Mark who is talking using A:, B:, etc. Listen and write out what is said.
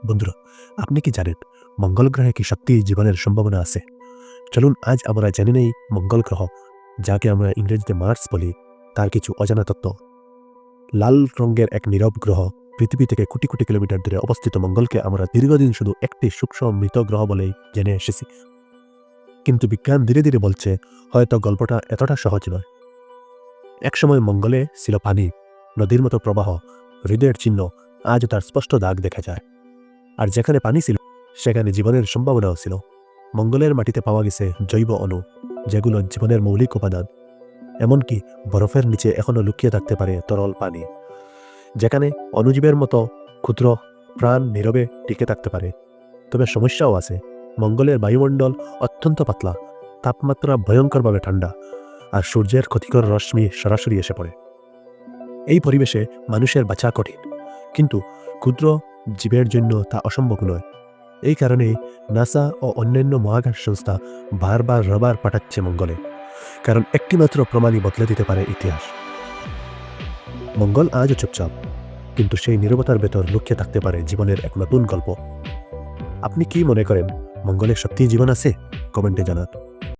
A: বন্ধুরা, আপনি কি জানেন মঙ্গল গ্রহে কি সত্যিই জীবনের সম্ভাবনা আছে? চলুন আজ আমরা জেনে নেই মঙ্গল গ্রহ, যাকে আমরা ইংরেজিতে মার্স বলি, তার কিছু অজানা তত্ত্ব। লাল রঙের এক নীরব গ্রহ, পৃথিবী থেকে কোটি কোটি কিলোমিটার দূরে অবস্থিত মঙ্গলকে আমরা দীর্ঘদিন শুধু একটি সূক্ষ্ম মৃত গ্রহ বলেই জেনে এসেছি। কিন্তু বিজ্ঞান ধীরে ধীরে বলছে হয়তো গল্পটা এতটা সহজ নয়। একসময় মঙ্গলে ছিল পানি, নদীর মতো প্রবাহ, হৃদয়ের চিহ্ন। আজ তার স্পষ্ট দাগ দেখা যায়। আর যেখানে পানি ছিল সেখানে জীবনের সম্ভাবনাও ছিল। মঙ্গলের মাটিতে পাওয়া গেছে জৈব অণু, যেগুলো জীবনের মৌলিক উপাদান। এমনকি বরফের নিচে এখনও লুকিয়ে থাকতে পারে তরল পানি, যেখানে অণুজীবের মতো ক্ষুদ্র প্রাণ নীরবে টিকে থাকতে পারে। তবে সমস্যাও আছে। মঙ্গলের বায়ুমণ্ডল অত্যন্ত পাতলা, তাপমাত্রা ভয়ঙ্করভাবে ঠান্ডা, আর সূর্যের ক্ষতিকর রশ্মি সরাসরি এসে পড়ে। এই পরিবেশে মানুষের বাঁচা কঠিন, কিন্তু ক্ষুদ্র জীবের জন্য তা অসম্ভব নয়। এই কারণেই নাসা ও অন্যান্য মহাকাশ সংস্থা বারবার রবার পাঠাচ্ছে মঙ্গলে, কারণ একটিমাত্র প্রমাণই বদলে দিতে পারে ইতিহাস। মঙ্গল আজও চুপচাপ, কিন্তু সেই নীরবতার ভেতর লুকিয়ে থাকতে পারে জীবনের এক নতুন গল্প। আপনি কি মনে করেন, মঙ্গলে সত্যিই জীবন আছে? কমেন্টে জানান।